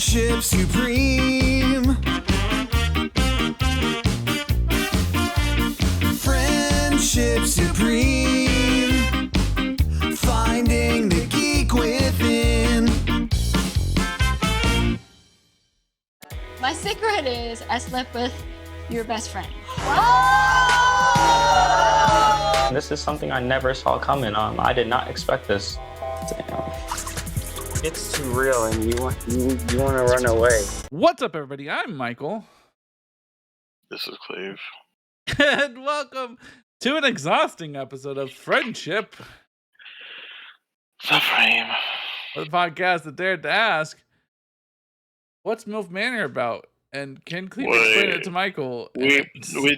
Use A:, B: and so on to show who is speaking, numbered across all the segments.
A: Friendship supreme. Friendship supreme. Finding the geek within.
B: My secret is I slept with your best friend.
C: This is something I never saw coming. I did not expect this. Damn. It's too real, and you want to run away.
D: What's up, everybody? I'm Michael.
E: This is Cleve.
D: And welcome to an exhausting episode of Friendship,
E: Supreme.
D: the podcast that dared to ask, what's MILF Manor about? And can Cleve explain it to Michael?
E: We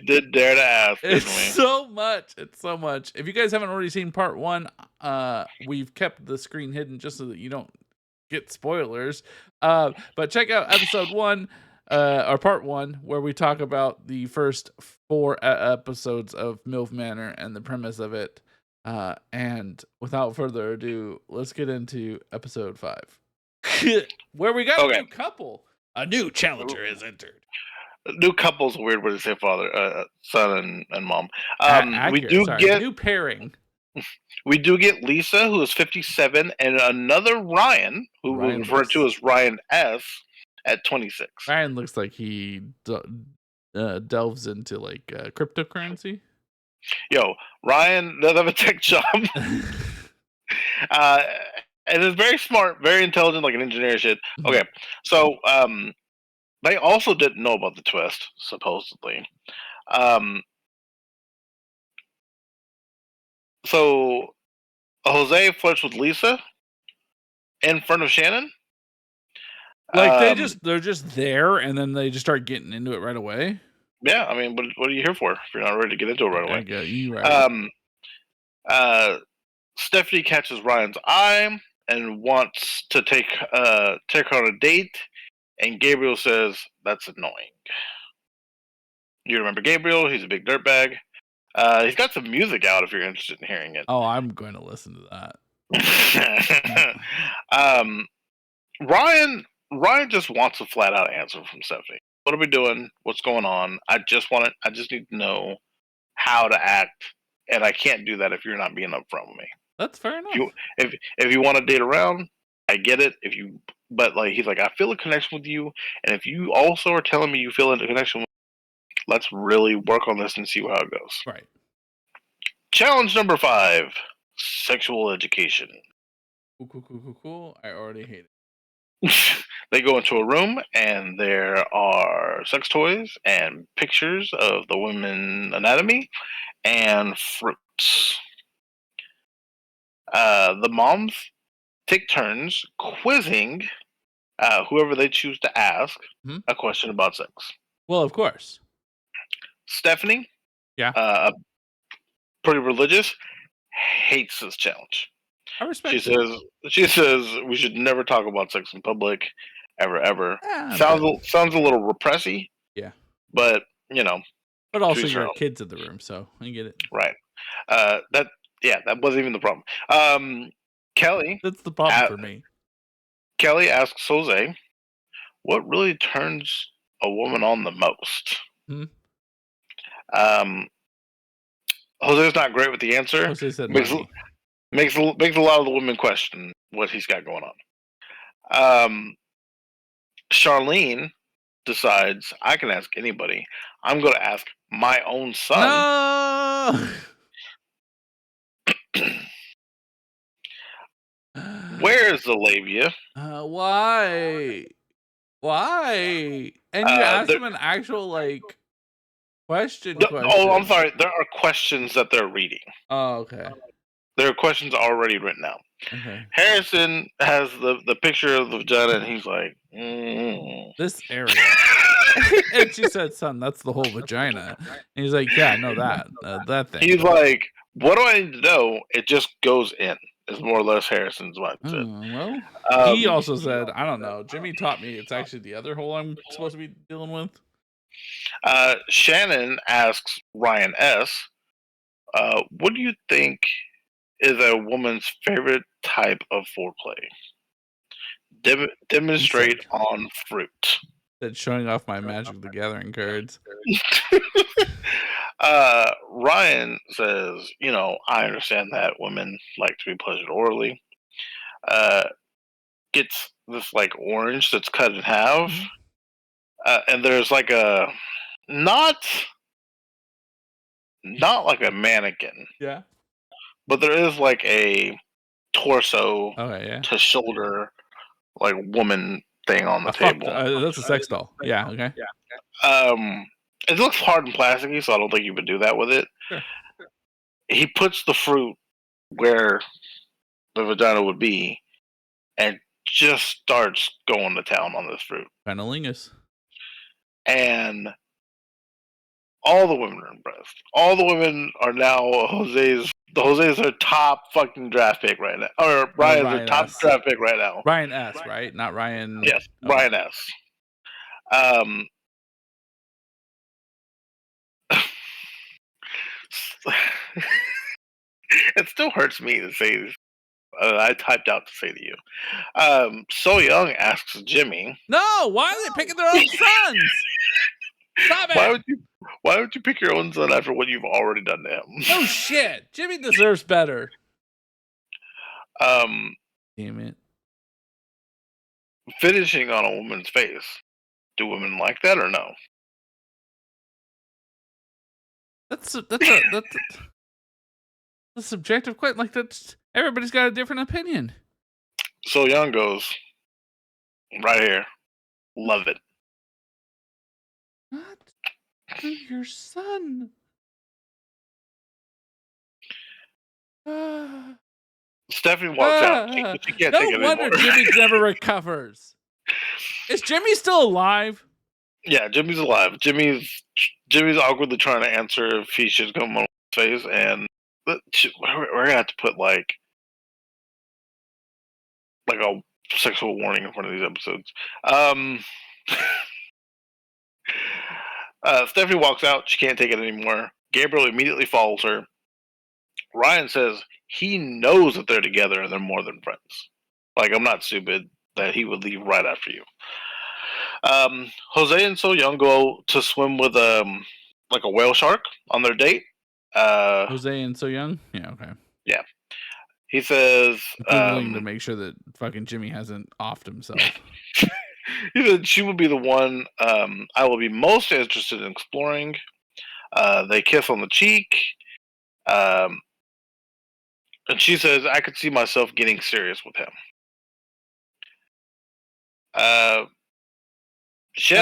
E: did dare to ask, didn't
D: It's
E: we?
D: so much. It's so much. If you guys haven't already seen part one, we've kept the screen hidden just so that you don't get spoilers. But check out episode one, or part one, where we talk about the first 4 episodes of MILF Manor and the premise of it. And without further ado, let's get into episode 5, where we got a new couple. A new challenger is entered.
E: New couple's a weird word to say, son and mom. We
D: Accurate,
E: do
D: sorry.
E: get
D: New pairing.
E: We do get Lisa, who is 57, and another Ryan, who we refer to as Ryan S, at 26.
D: Ryan looks like he delves into like cryptocurrency.
E: Yo, Ryan does have a tech job. And is very smart, very intelligent, like an engineer shit. Okay, so they also didn't know about the twist, supposedly. So Jose flirts with Lisa in front of Shannon.
D: Like they're just there, and then they just start getting into it right away.
E: Yeah, I mean, what are you here for if you're not ready to get into it right away?
D: I got you right.
E: Stephanie catches Ryan's eye and wants to take her on a date, and Gabriel says that's annoying. You remember Gabriel? He's a big dirtbag. He's got some music out if you're interested in hearing it.
D: Oh, I'm going to listen to that.
E: Ryan just wants a flat out answer from Stephanie. What are we doing? What's going on? I just need to know how to act, and I can't do that if you're not being upfront with me.
D: That's fair enough.
E: If you want to date around, I get it. But like he's like, I feel a connection with you, and if you also are telling me you feel a connection with me, let's really work on this and see how it goes.
D: Right.
E: Challenge number 5: sexual education.
D: Cool. I already hate it.
E: They go into a room, and there are sex toys and pictures of the women's anatomy and fruits. The moms take turns quizzing whoever they choose to ask a question about sex.
D: Well, of course.
E: Stephanie, pretty religious, hates this challenge.
D: I respect
E: it. She says we should never talk about sex in public, ever. Sounds a little repressy.
D: Yeah.
E: But you know.
D: But also you're kids in the room, so I get it.
E: Right. That wasn't even the problem. Kelly.
D: That's the problem for me.
E: Kelly asks Jose, what really turns a woman on the most? Jose's not great with the answer.
D: Jose said
E: makes a lot of the women question what he's got going on. Charlene decides, I can ask anybody. I'm going to ask my own son.
D: No!
E: Where's the labia?
D: Why? And you asked him an actual question.
E: Oh, I'm sorry. There are questions that they're reading.
D: Oh, okay.
E: There are questions already written out.
D: Okay.
E: Harrison has the picture of the vagina, and he's like,
D: this area. And she said, son, that's the whole vagina. And he's like, yeah, I know that thing.
E: He's like, what do I need to know? It just goes in. Is more or less Harrison's mindset.
D: Well, he also said, I don't know. Jimmy taught me it's actually the other hole I'm supposed to be dealing with.
E: Shannon asks Ryan S, what do you think is a woman's favorite type of foreplay? Demonstrate on fruit.
D: That's showing off my Magic the Gathering cards.
E: Ryan says, I understand that women like to be pleasured orally. Gets this like orange that's cut in half, and there's like a not like a mannequin,
D: Yeah.
E: but there is like a torso
D: Okay. Yeah.
E: to shoulder like woman thing on the table.
D: That's a sex doll. Yeah. Okay.
E: It looks hard and plasticky, so I don't think you would do that with it.
D: Sure.
E: He puts the fruit where the vagina would be, and just starts going to town on this fruit.
D: Cunnilingus.
E: And all the women are impressed. All the women are now Jose's. Jose's her top fucking draft pick right now, or Ryan's her top draft pick right now.
D: Ryan S. Right, not Ryan.
E: Yes, okay. Ryan S. It still hurts me to say this. I typed out to say to you. So Young asks Jimmy.
D: No, why are they picking their own sons? Stop it!
E: Why would you pick your own son after what you've already done to him?
D: No shit. Jimmy deserves better. Damn it.
E: Finishing on a woman's face. Do women like that or no?
D: That's a subjective question. Like that's everybody's got a different opinion.
E: So Young goes right here. Love it.
D: Not to your son.
E: Stephanie walks out. She can't take it
D: no wonder
E: anymore.
D: Jimmy never recovers. Is Jimmy still alive?
E: Yeah, Jimmy's alive. Jimmy's awkwardly trying to answer if he should come on his face, and we're gonna have to put like a sexual warning in front of these episodes. Stephanie walks out. She can't take it anymore. Gabriel immediately follows her. Ryan says he knows that they're together and they're more than friends. Like, I'm not stupid that he would leave right after you. Jose and So Young go to swim with like a whale shark on their date.
D: Jose and So Young? Yeah, okay.
E: Yeah. He says
D: Googling to make sure that fucking Jimmy hasn't offed himself.
E: He said she would be the one I will be most interested in exploring. They kiss on the cheek. And she says, I could see myself getting serious with him.
D: That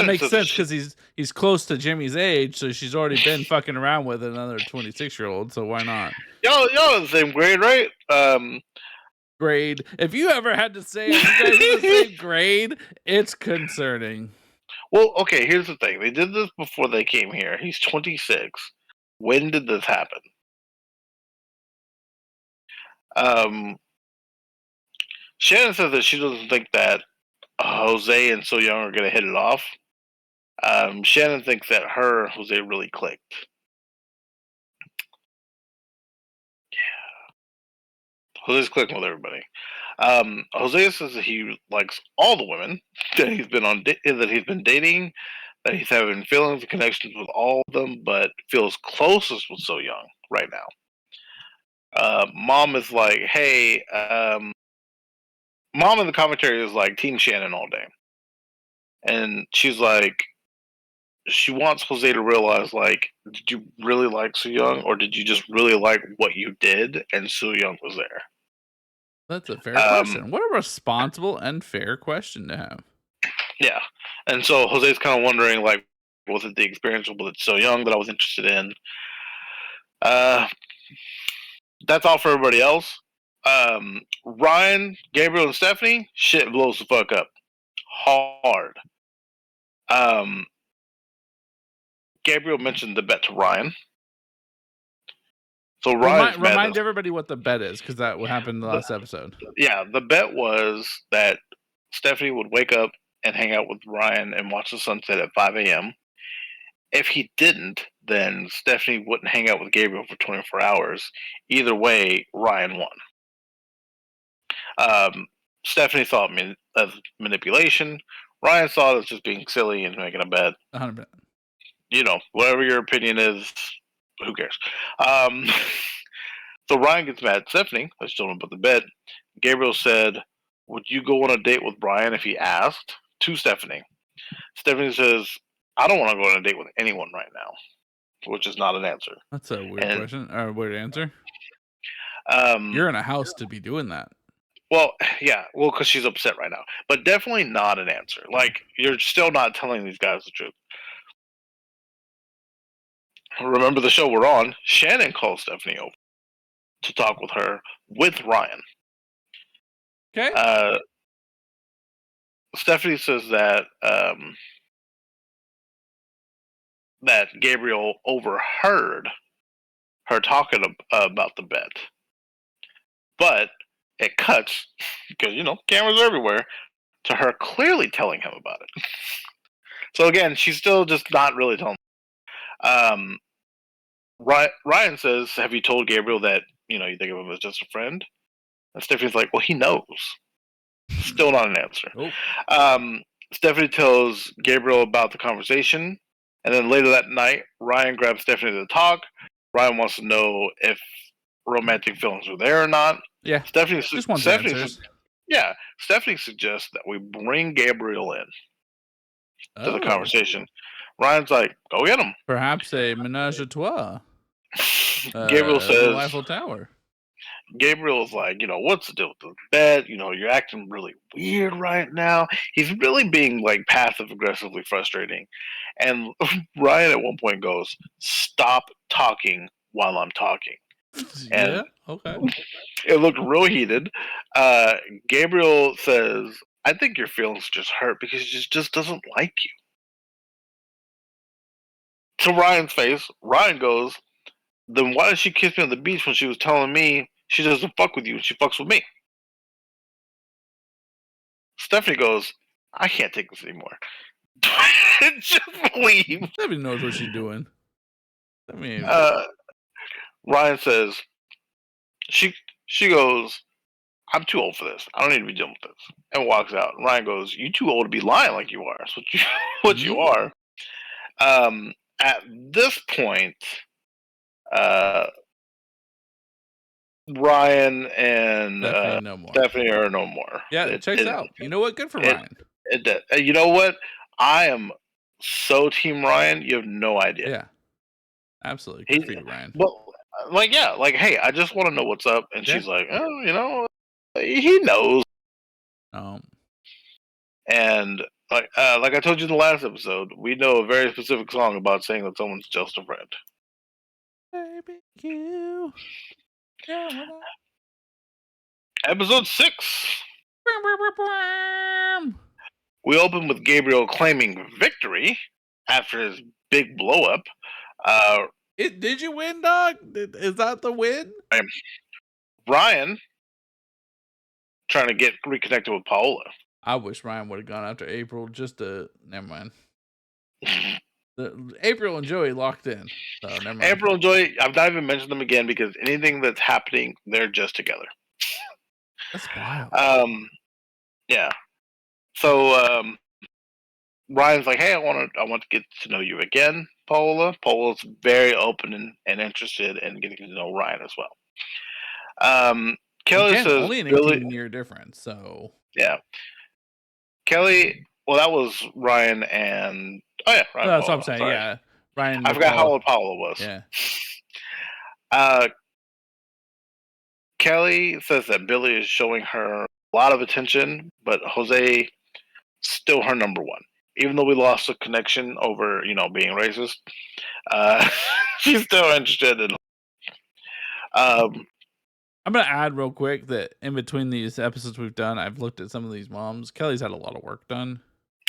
D: makes sense because he's close to Jimmy's age, so she's already been fucking around with another 26-year-old, so why not?
E: Y'all are the same grade, right?
D: Grade. If you ever had to say you guys are the same grade, it's concerning.
E: Well, okay, here's the thing. They did this before they came here. He's 26. When did this happen? Shannon says that she doesn't think that Jose and So Young are going to hit it off. Shannon thinks that her and Jose really clicked. Yeah. Jose's clicking with everybody. Jose says that he likes all the women that he's been dating, that he's having feelings and connections with all of them, but feels closest with So Young right now. Mom is like, hey, Mom in the commentary is like Team Shannon all day. And she's like, she wants Jose to realize, like, did you really like So Young, or did you just really like what you did and So Young was there?
D: That's a fair question. What a responsible and fair question to have.
E: Yeah. And so Jose's kind of wondering, like, was it the experience with So Young that I was interested in? That's all for everybody else. Ryan, Gabriel, and Stephanie, shit blows the fuck up. Hard. Gabriel mentioned the bet to Ryan. So Ryan
D: remind everybody what the bet is, because that what happened in the last episode.
E: Yeah, the bet was that Stephanie would wake up and hang out with Ryan and watch the sunset at 5 a.m. If he didn't, then Stephanie wouldn't hang out with Gabriel for 24 hours. Either way, Ryan won. Stephanie thought as manipulation. Ryan saw it as just being silly and making a bet.
D: 100%.
E: Whatever your opinion is, who cares? Um, so Ryan gets mad at Stephanie. I just told him about the bet. Gabriel said, "Would you go on a date with Brian if he asked?" To Stephanie. Stephanie says, "I don't want to go on a date with anyone right now," which is not an answer.
D: That's a weird
E: And
D: question or weird answer.
E: um,
D: You're in a house to be doing that.
E: well, yeah, because she's upset right now, but definitely not an answer. Like, you're still not telling these guys the truth. Remember the show we're on? Shannon calls Stephanie over to talk with her with Ryan.
D: Okay.
E: Stephanie says that that Gabriel overheard her talking about the bet, but it cuts because cameras are everywhere to her clearly telling him about it. So again, she's still just not really telling. Ryan says, "Have you told Gabriel that you think of him as just a friend?" And Stephanie's like, "Well, he knows." Still not an answer.
D: Nope.
E: Stephanie tells Gabriel about the conversation, and then later that night, Ryan grabs Stephanie to talk. Ryan wants to know if romantic feelings are there or not.
D: Yeah.
E: Stephanie
D: Just wants answers.
E: Yeah, Stephanie suggests that we bring Gabriel in to the conversation. Ryan's like, "Go get him."
D: Perhaps a menage a trois.
E: Gabriel
D: The
E: says,
D: Eiffel Tower.
E: Gabriel's like, what's the deal with the bed? You're acting really weird right now. He's really being like passive aggressively frustrating. And Ryan at one point goes, "Stop talking while I'm talking." And
D: Yeah. Okay.
E: it looked real heated. Gabriel says, "I think your feelings just hurt because he just doesn't like you." To Ryan's face, Ryan goes, "Then why did she kiss me on the beach when she was telling me she doesn't fuck with you and she fucks with me?" Stephanie goes, "I can't take this anymore." Just leave.
D: Stephanie knows what she's doing. I mean,
E: Ryan says, she goes, "I'm too old for this. I don't need to be dealing with this," and walks out. Ryan goes, "You too old to be lying like you are. That's what you are." At this point, Ryan and
D: Stephanie no more.
E: Stephanie are no more.
D: Yeah, it checks out. You know what? Good for Ryan.
E: You know what? I am so Team Ryan. You have no idea.
D: Yeah, absolutely. Good for you, Ryan.
E: Well, hey, I just want to know what's up. And she's like, "Oh, he knows." And like I told you in the last episode, we know a very specific song about saying that someone's just a friend.
D: Baby, you. Yeah,
E: Episode 6. We open with Gabriel claiming victory after his big blow up.
D: Did you win, dog? Is that the win?
E: Ryan trying to get reconnected with Paola.
D: I wish Ryan would have gone after April just to. Never mind. April and Joey locked in. So never mind.
E: April and Joey, I've not even mentioned them again because anything that's happening, they're just together.
D: That's wild.
E: Yeah. So Ryan's like, "Hey, I want to get to know you again, Paola." Paola's very open and interested in getting to know Ryan as well. Kelly says
D: only an 18-year difference, so
E: yeah. Kelly, well, that was Ryan and Ryan.
D: That's what I'm saying. Sorry. Yeah, Ryan.
E: I forgot how old Paola was.
D: Yeah.
E: Kelly says that Billy is showing her a lot of attention, but Jose still her number one. Even though we lost a connection over, being racist, she's still interested in.
D: I'm gonna add real quick that in between these episodes we've done, I've looked at some of these moms. Kelly's had a lot of work done.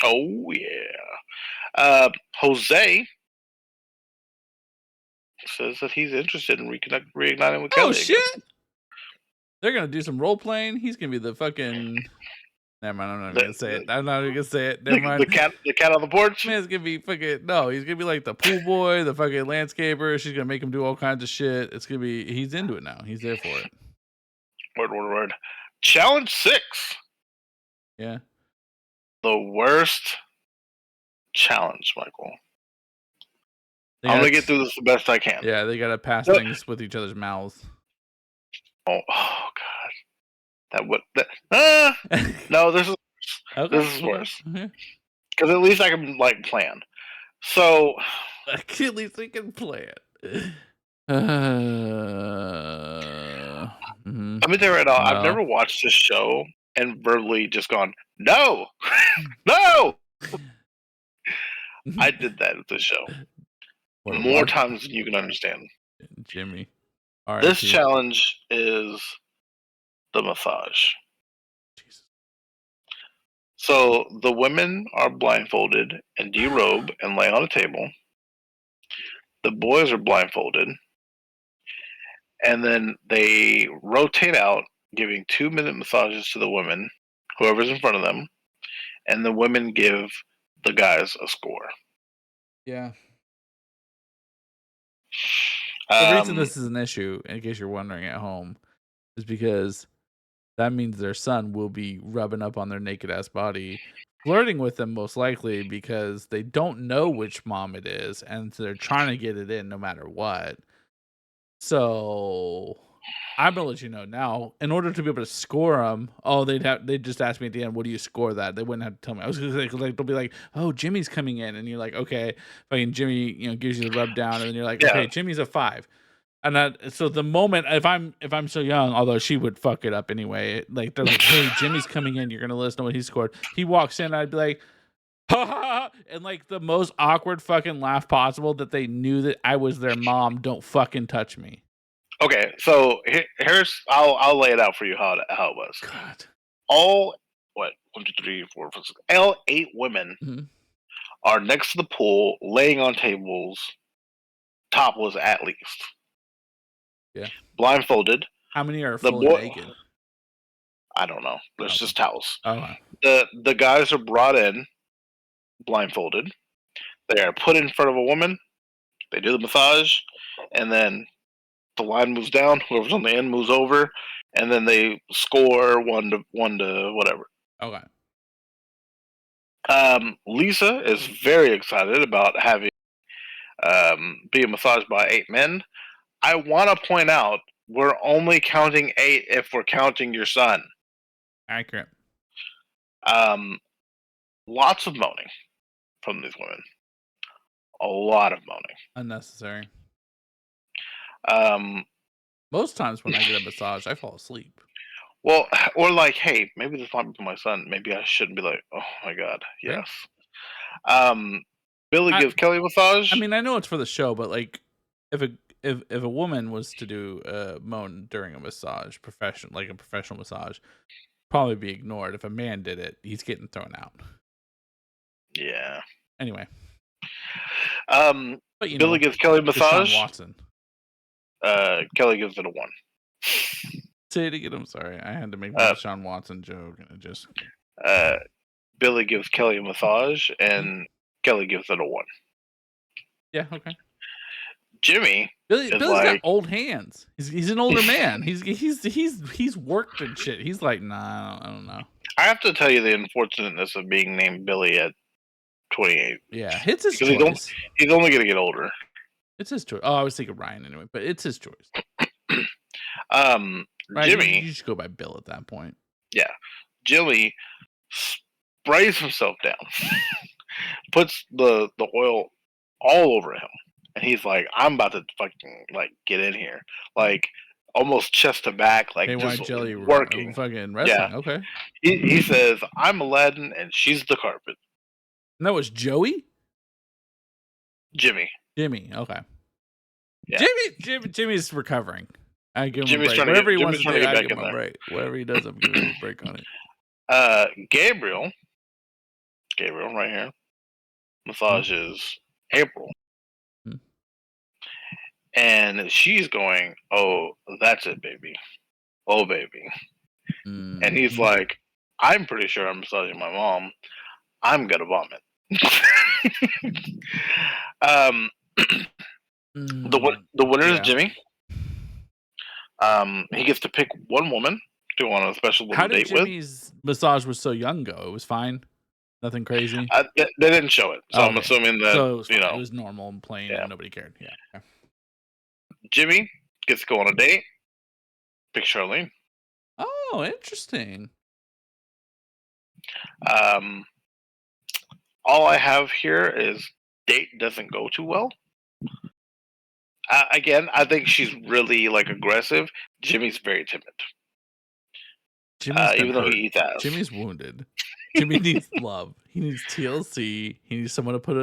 E: Oh yeah. Jose says that he's interested in reigniting with Kelly.
D: Oh shit! They're gonna do some role playing. He's gonna be the fucking. Never mind. I'm not gonna say it. I'm not even gonna say it. Never mind.
E: The cat on the porch.
D: Man's gonna be fucking. No, he's gonna be like the pool boy, the fucking landscaper. She's gonna make him do all kinds of shit. It's gonna be. He's into it now. He's there for it.
E: Word. Challenge 6.
D: Yeah.
E: the worst challenge, Michael.
D: They
E: I'm
D: gotta
E: gonna get through this the best I can.
D: Yeah, they gotta pass
E: No.
D: things with each other's mouths.
E: Oh God, that would no. This is
D: Okay.
E: this is worse
D: Okay.
E: because at least I can like plan. So
D: At least we can play it. Mhm.
E: let me tell you right now, I've
D: Well.
E: never watched this show and verbally just gone no, no. I did that with this show
D: What a
E: more
D: watch,
E: times than you can understand.
D: Jimmy.
E: This
D: R.I.P.
E: challenge is the massage.
D: Jesus.
E: So the women are blindfolded and derobe and lay on a table. The boys are blindfolded, and then they rotate out, giving 2-minute massages to the women, whoever's in front of them, and the women give the guys a score.
D: Yeah. The reason
E: Um,
D: this is an issue, in case you're wondering at home, is because that means their son will be rubbing up on their naked ass body, flirting with them most likely because they don't know which mom it is, and they're trying to get it in no matter what. So I'm gonna let you know now. In order to be able to score them, they'd just ask me at the end, "What do you score that?" They wouldn't have to tell me. I was gonna say, 'cause, like, they'll be like, "Oh, Jimmy's coming in," and you're like, "Okay." Fucking Jimmy, gives you the rub down, and then you're like,
E: Yeah.
D: "Okay, Jimmy's a 5." And so the moment, if I'm so young, although she would fuck it up anyway, like they're like, "Hey, Jimmy's coming in. You're gonna let us know what he scored." He walks in, I'd be like, "Ha ha ha!" And like the most awkward fucking laugh possible that they knew that I was their mom. Don't fucking touch me.
E: Okay, so here's I'll lay it out for you how it was.
D: God.
E: All what 1, 2, 3, 4, 5, 6, all 8 women
D: Mhm.
E: are next to the pool, laying on tables, topless at least.
D: Yeah.
E: Blindfolded.
D: How many are
E: The
D: fully
E: boy,
D: naked?
E: I don't know. There's
D: Okay.
E: just towels.
D: Okay.
E: The guys are brought in blindfolded. They are put in front of a woman. They do the massage, and then the line moves down. Whoever's on the end moves over, and then they score one to whatever.
D: Okay.
E: Lisa is very excited about having being massaged by 8 men. I want to point out we're only counting 8 if we're counting your son.
D: Accurate.
E: Lots of moaning from these women. A lot of moaning.
D: Unnecessary.
E: Um,
D: Most times when I get a massage, I fall asleep.
E: well, or like, hey, maybe this might be my son. Maybe I shouldn't be like, oh my god,
D: Right.
E: yes. Billy gives Kelly a massage.
D: I mean, I know it's for the show, but like, if a woman was to do moan during a massage, like a professional massage, probably be ignored. If a man did it, he's getting thrown out.
E: Yeah.
D: Anyway, but
E: Billy gives Kelly a
D: Deshaun
E: massage.
D: Watson.
E: Kelly gives it a 1.
D: Say it again. I'm sorry, I had to make the Deshaun Watson joke, and it just.
E: Billy gives Kelly a massage, and Kelly gives it a 1.
D: Yeah. Okay.
E: Jimmy
D: Billy's
E: is
D: got
E: like,
D: old hands. He's an older man. He's worked and shit. He's like, nah, I don't know.
E: I have to tell you the unfortunateness of being named Billy at 28.
D: Yeah, it's his
E: Because
D: choice.
E: he's only going to get older.
D: It's his choice. Oh, I was thinking Ryan anyway, but it's his choice. Ryan,
E: Jimmy,
D: you should go by Bill at that point.
E: yeah, Jimmy sprays himself down, puts the oil all over him, and he's like, "I'm about to fucking like get in here, like almost chest to back, like
D: KY
E: just
D: Jelly
E: working."
D: fucking wrestling.
E: Yeah.
D: Okay.
E: He says, "I'm Aladdin, and she's the carpet."
D: And that was Joey?
E: Jimmy.
D: Okay.
E: Yeah.
D: Jimmy's recovering. I give him
E: Jimmy's
D: a break.
E: trying to
D: Whatever
E: get-
D: he wants
E: Jimmy's
D: to
E: trying
D: do,
E: to get
D: I
E: back
D: give him
E: in
D: a
E: there.
D: break. Whatever he does, I'm giving him a break on it.
E: Gabriel right here, massages April.
D: Hmm.
E: And she's going, "Oh, that's it, baby. Oh, baby." And he's like, "I'm pretty sure I'm massaging my mom. I'm gonna vomit." The winner is
D: Yeah.
E: Jimmy. He gets to pick one woman to go on a special
D: How
E: little
D: did
E: date with.
D: Jimmy's massage was so young go? It was fine. Nothing crazy.
E: They didn't show it, so I'm
D: Okay.
E: assuming that
D: So it was,
E: you
D: fine. It
E: know
D: was normal and plain,
E: yeah.
D: and nobody cared. Yeah. Okay.
E: Jimmy gets to go on a date. Pick Charlene.
D: Oh, interesting.
E: Um, all I have here is date doesn't go too well. Again, I think she's really like aggressive. Jimmy's very timid,
D: Jimmy's been
E: even though
D: hurt.
E: he eats ass.
D: Jimmy's wounded. Jimmy needs love. He needs TLC. He needs someone to put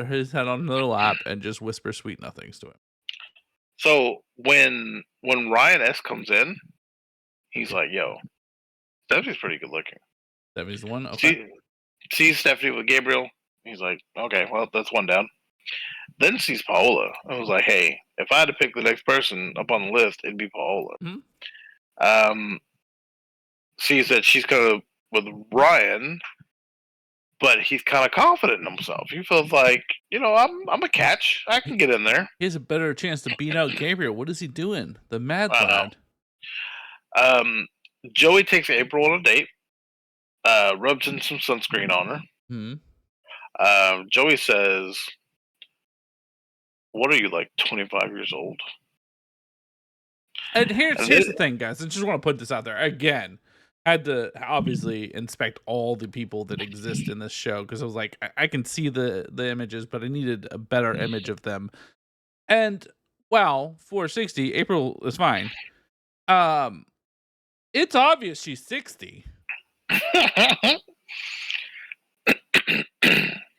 D: his head on another lap and just whisper sweet nothings to him.
E: So when Ryan S comes in, he's like, "Yo, Stephanie's pretty good looking."
D: That the one. Okay.
E: Sees Stephanie with Gabriel. He's like, "Okay, well, that's one down." Then sees Paola. I was like, "Hey, if I had to pick the next person up on the list, it'd be Paola."
D: Mhm.
E: Sees that she's kind of with Ryan, but he's kind of confident in himself. He feels like, I'm a catch. I can get in there.
D: He has a better chance to beat out Gabriel. What is he doing? The mad
E: I
D: lad.
E: know. Joey takes April on a date. Rubs in some sunscreen on her. Joey says, "What are you, like 25 years old?"
D: And here's the thing, guys. I just want to put this out there again. I had to obviously inspect all the people that exist in this show because I was like, I can see the images, but I needed a better image of them. And wow, 460, April is fine. It's obvious she's 60.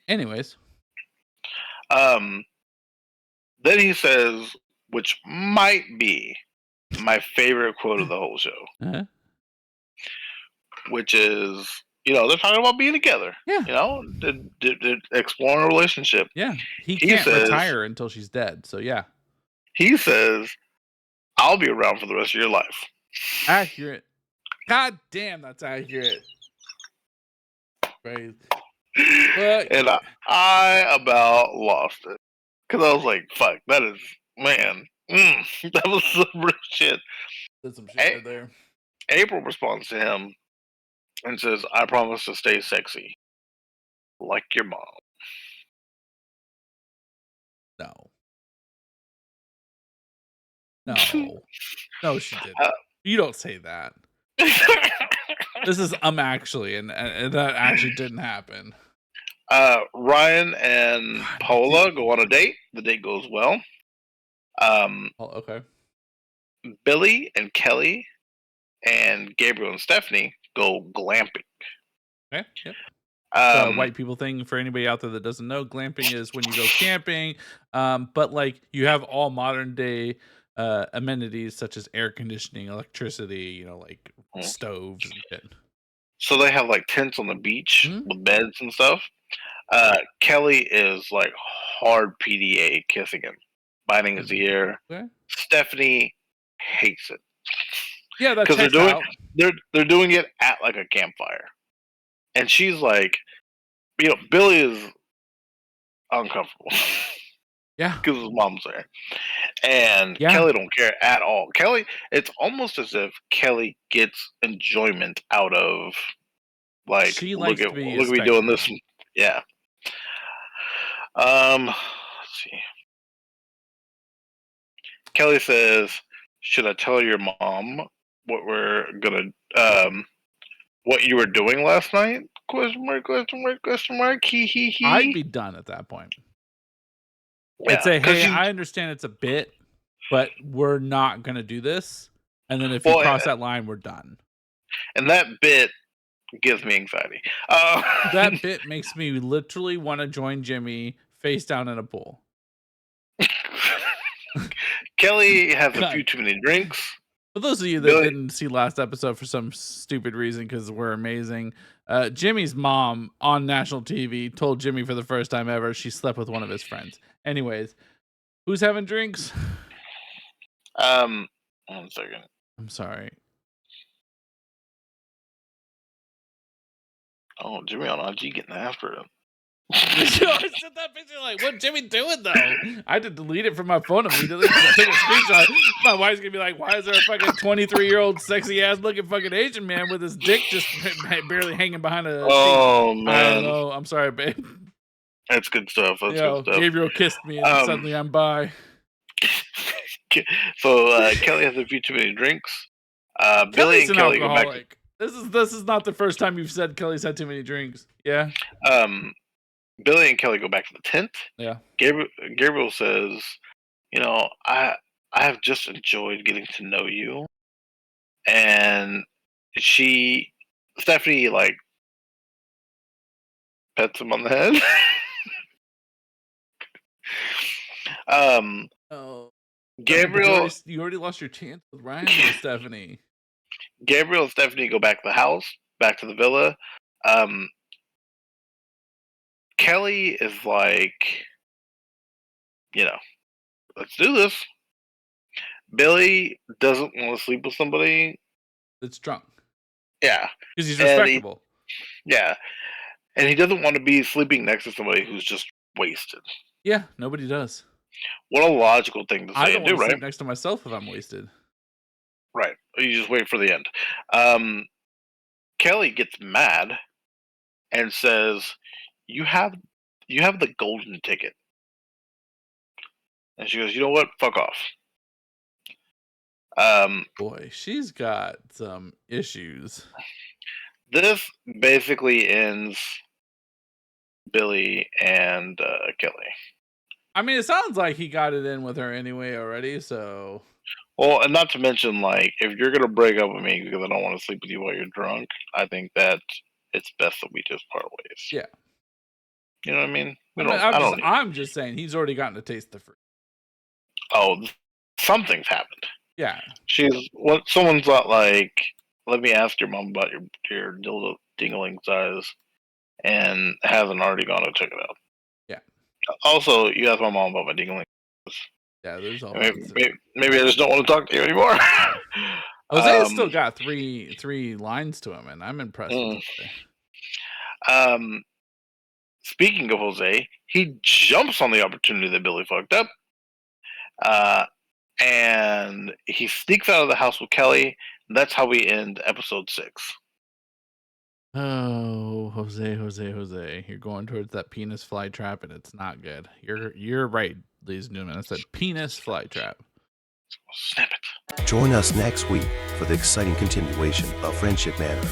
D: Anyways.
E: Then he says, which might be my favorite quote of the whole show, which is, they're talking about being together.
D: Yeah.
E: Exploring a relationship.
D: Yeah. He can't retire until she's dead. So yeah.
E: He says, "I'll be around for the rest of your life."
D: Accurate. God damn, that's accurate. Right.
E: And I about lost it. Because I was like, fuck, that is, man. That was some real shit.
D: There's some shit right there.
E: April responds to him and says, "I promise to stay sexy. Like your mom."
D: No. No, she didn't. You don't say that. This is actually, and that actually didn't happen.
E: Ryan and Paola go on a date. The date goes well.
D: Okay.
E: Billy and Kelly and Gabriel and Stephanie go glamping.
D: Okay. Yep. The white people thing for anybody out there that doesn't know, glamping is when you go camping, but like you have all modern day amenities such as air conditioning, electricity, like stoves and shit.
E: So they have like tents on the beach with beds and stuff. Kelly is like hard PDA kissing him, biting his ear.
D: Okay.
E: Stephanie hates it.
D: Yeah, that's because
E: they're doing it at like a campfire, and she's like, Billy is uncomfortable.
D: Yeah,
E: because his mom's there, and Kelly don't care at all. Kelly, it's almost as if Kelly gets enjoyment out of like,
D: she
E: look
D: likes
E: at me doing this. Yeah. Let's see. Kelly says, "Should I tell your mom what we're gonna what you were doing last night?" Question mark, question mark, question mark. He.
D: I'd be done at that point.
E: Yeah,
D: I'd say, hey, I understand it's a bit, but we're not gonna do this. And then if you cross that line, we're done.
E: And that bit gives me anxiety.
D: That bit makes me literally want to join Jimmy face down in a pool.
E: Kelly has a few too many drinks.
D: For those of you that didn't see last episode for some stupid reason, because we're amazing, Jimmy's mom on national TV told Jimmy for the first time ever she slept with one of his friends. Anyways, who's having drinks?
E: 1 second.
D: I'm sorry.
E: Oh, Jimmy on IG getting after him.
D: She always sent that picture like, what Jimmy doing though? I had to delete it from my phone immediately because I took a screenshot. My wife's gonna be like, why is there a fucking 23-year-old sexy ass looking fucking Asian man with his dick just barely hanging behind a
E: Oh
D: sheet? I
E: man,
D: don't know. I'm sorry, babe.
E: that's good stuff. That's good stuff.
D: Gabriel kissed me and suddenly I'm bi.
E: So Kelly has a few too many drinks. Billy
D: Kelly's
E: and
D: an
E: Kelly go back.
D: alcoholic. This is not the first time you've said Kelly's had too many drinks. Yeah.
E: Billy and Kelly go back to the tent.
D: Yeah.
E: Gabriel says, "You know, I have just enjoyed getting to know you," and Stephanie like pets him on the head.
D: Oh.
E: Gabriel,
D: You already lost your chance with Ryan and Stephanie.
E: Gabriel and Stephanie go back to the house, back to the villa. Kelly is like, you know, let's do this. Billy doesn't want to sleep with somebody.
D: That's drunk.
E: Yeah.
D: Because he's respectable.
E: Yeah. And he doesn't want to be sleeping next to somebody who's just wasted.
D: Yeah, nobody does.
E: What a logical thing to say
D: I don't
E: and do,
D: want to
E: right?
D: sleep next to myself if I'm wasted.
E: Right. You just wait for the end. Kelly gets mad and says, You have the golden ticket. And she goes, you know what? Fuck off.
D: Boy, she's got some issues.
E: This basically ends Billy and Kelly.
D: I mean, it sounds like he got it in with her anyway already, so...
E: Well, and not to mention, like, if you're going to break up with me because I don't want to sleep with you while you're drunk, I think that it's best that we just part ways.
D: Yeah.
E: You know what I mean?
D: I'm just saying, he's already gotten a taste of fruit.
E: Oh, something's happened.
D: Yeah.
E: Someone's not like, let me ask your mom about your dildo dingling size, and hasn't already gone and check it out.
D: Yeah.
E: Also, you asked my mom about my dingling.
D: Yeah, there's all.
E: Maybe I just don't want to talk to you anymore.
D: Jose's still got three lines to him, and I'm impressed with Jose.
E: Speaking of Jose, he jumps on the opportunity that Billy fucked up. And he sneaks out of the house with Kelly. That's how we end episode 6.
D: Oh, Jose. You're going towards that penis fly trap, and it's not good. You're right, ladies and gentlemen. That's a penis fly trap.
E: Snap it.
A: Join us next week for the exciting continuation of Friendship Manor.